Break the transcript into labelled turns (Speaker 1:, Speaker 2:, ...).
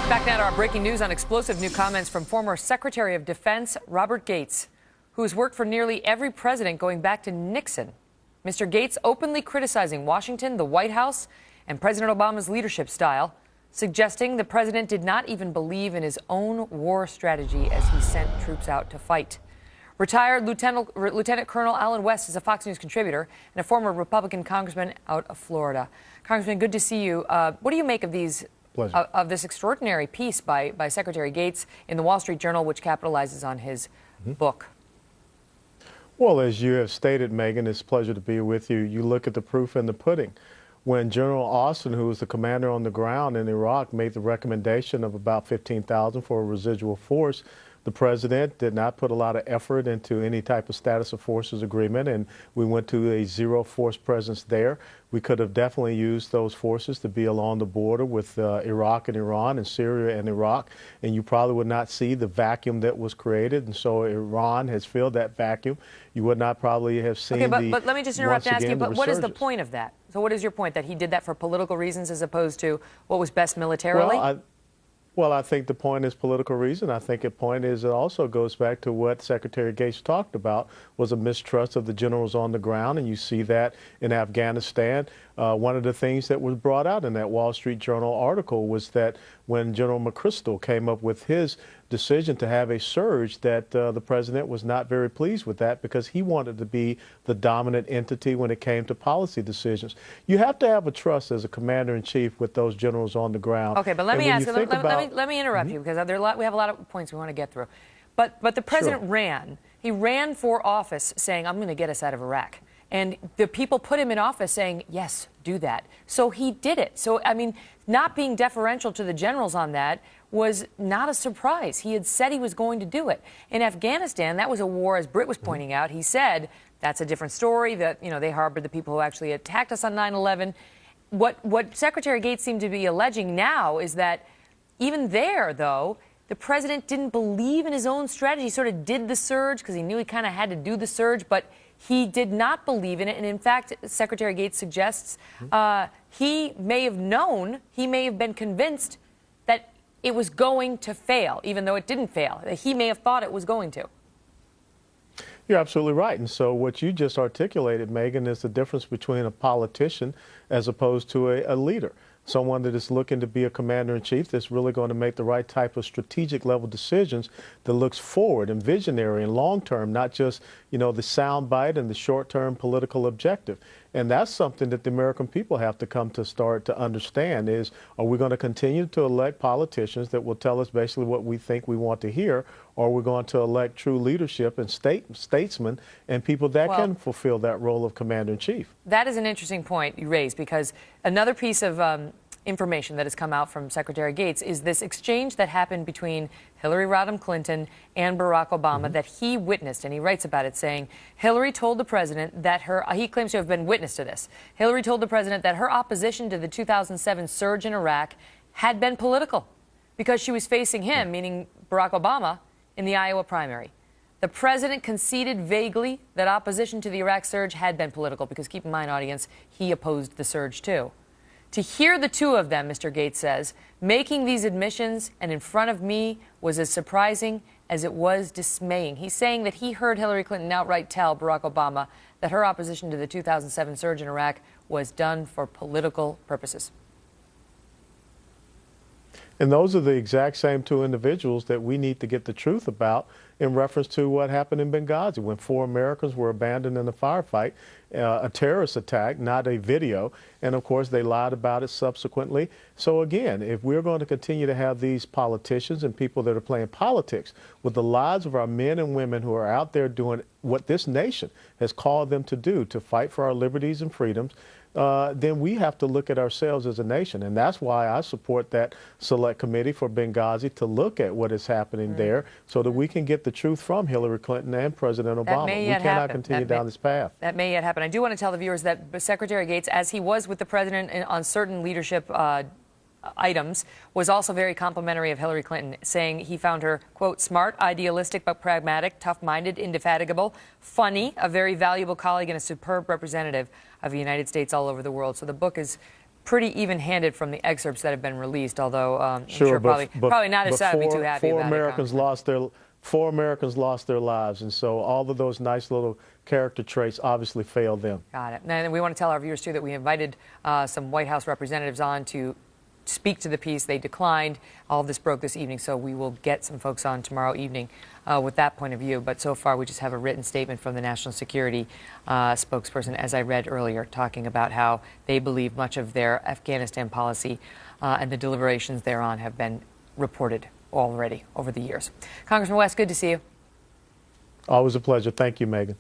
Speaker 1: Back now to our breaking news on explosive new comments from former Secretary of Defense Robert Gates, who has worked for nearly every president going back to Nixon. Mr. Gates openly criticizing Washington, the White House, and President Obama's leadership style, suggesting the president did not even believe in his own war strategy as he sent troops out to fight. Retired Lieutenant Colonel Allen West is a Fox News contributor and a former Republican congressman out of Florida. Congressman, good to see you. What do you make of these? Of this extraordinary piece by Secretary Gates in the Wall Street Journal, which capitalizes on his book?
Speaker 2: Well, as you have stated, Megan, it's a pleasure to be with you. You look at the proof in the pudding. When General Austin, who was the commander on the ground in Iraq, made the recommendation of about 15,000 for a residual force, the president did not put a lot of effort into any type of status of forces agreement, and we went to a zero force presence there. We could have definitely used those forces to be along the border with Iraq and Iran and Syria and Iraq, and you probably would not see the vacuum that was created. And so Iran has filled that vacuum. You would not probably have seen
Speaker 1: but let me just interrupt and ask you, but what is the point of that? So what is your point, that he did that for political reasons as opposed to what was best militarily?
Speaker 2: Well, I think the point is political reason. I think the point is it also goes back to what Secretary Gates talked about, was a mistrust of the generals on the ground, and you see that in Afghanistan. One of the things that was brought out in that Wall Street Journal article was that when General McChrystal came up with his decision to have a surge, that the president was not very pleased with that because he wanted to be the dominant entity when it came to policy decisions. You have to have a trust as a commander-in-chief with those generals on the ground.
Speaker 1: Okay, but let me ask, let me interrupt you, because we have a lot of points we want to get through. But the president he ran for office saying, I'm going to get us out of Iraq. And the people put him in office saying, yes, do that. So he did it. So, I mean, not being deferential to the generals on that was not a surprise. He had said he was going to do it. In Afghanistan, that was a war, as Britt was pointing out. He said, that's a different story, that, you know, they harbored the people who actually attacked us on 9/11. What Secretary Gates seemed to be alleging now is that even there, though, the president didn't believe in his own strategy. He sort of did the surge because he knew he kind of had to do the surge, but he did not believe in it. And in fact, Secretary Gates suggests he may have known, he may have been convinced that it was going to fail, even though it didn't fail. He may have thought it was going to.
Speaker 2: You're absolutely right. And so what you just articulated, Megan, is the difference between a politician as opposed to a leader. Someone that is looking to be a commander-in-chief that's really going to make the right type of strategic level decisions that looks forward and visionary and long-term, not just, you know, the sound bite and the short-term political objective. And that's something that the American people have to come to start to understand is, are we going to continue to elect politicians that will tell us basically what we think we want to hear, or are we going to elect true leadership and statesmen and people that can fulfill that role of commander-in-chief?
Speaker 1: That is an interesting point you raised, because another piece of information that has come out from Secretary Gates is this exchange that happened between Hillary Rodham Clinton and Barack Obama that he witnessed, and he writes about it saying, Hillary told the president that he claims to have been witness to this. Hillary told the president that her opposition to the 2007 surge in Iraq had been political because she was facing him, meaning Barack Obama, in the Iowa primary. The president conceded vaguely that opposition to the Iraq surge had been political because, keep in mind, audience, he opposed the surge too. To hear the two of them, Mr. Gates says, making these admissions and in front of me was as surprising as it was dismaying. He's saying that he heard Hillary Clinton outright tell Barack Obama that her opposition to the 2007 surge in Iraq was done for political purposes.
Speaker 2: And those are the exact same two individuals that we need to get the truth about in reference to what happened in Benghazi when 4 Americans were abandoned in a firefight, a terrorist attack, not a video. And of course, they lied about it subsequently. So again, if we're going to continue to have these politicians and people that are playing politics with the lives of our men and women who are out there doing what this nation has called them to do, to fight for our liberties and freedoms, then we have to look at ourselves as a nation. And that's why I support that select committee for Benghazi to look at what is happening there so that we can get the truth from Hillary Clinton and President Obama. We cannot continue down this path.
Speaker 1: That may yet happen. I do want to tell the viewers that Secretary Gates, as he was with the president on certain leadership items, was also very complimentary of Hillary Clinton, saying he found her, quote, smart, idealistic but pragmatic, tough-minded, indefatigable, funny, a very valuable colleague, and a superb representative of the United States all over the world. So the book is pretty even-handed from the excerpts that have been released, although I'm
Speaker 2: Sure,
Speaker 1: sure
Speaker 2: but
Speaker 1: probably not as sadly too happy
Speaker 2: four
Speaker 1: about it.
Speaker 2: Americans lost their lives, and so all of those nice little character traits obviously failed them.
Speaker 1: Got it. And we want to tell our viewers, too, that we invited some White House representatives on to speak to the piece. They declined. All of this broke this evening, so we will get some folks on tomorrow evening with that point of view. But so far, we just have a written statement from the National Security spokesperson, as I read earlier, talking about how they believe much of their Afghanistan policy and the deliberations thereon have been reported already over the years. Congressman West, good to see you.
Speaker 2: Always a pleasure. Thank you, Megan.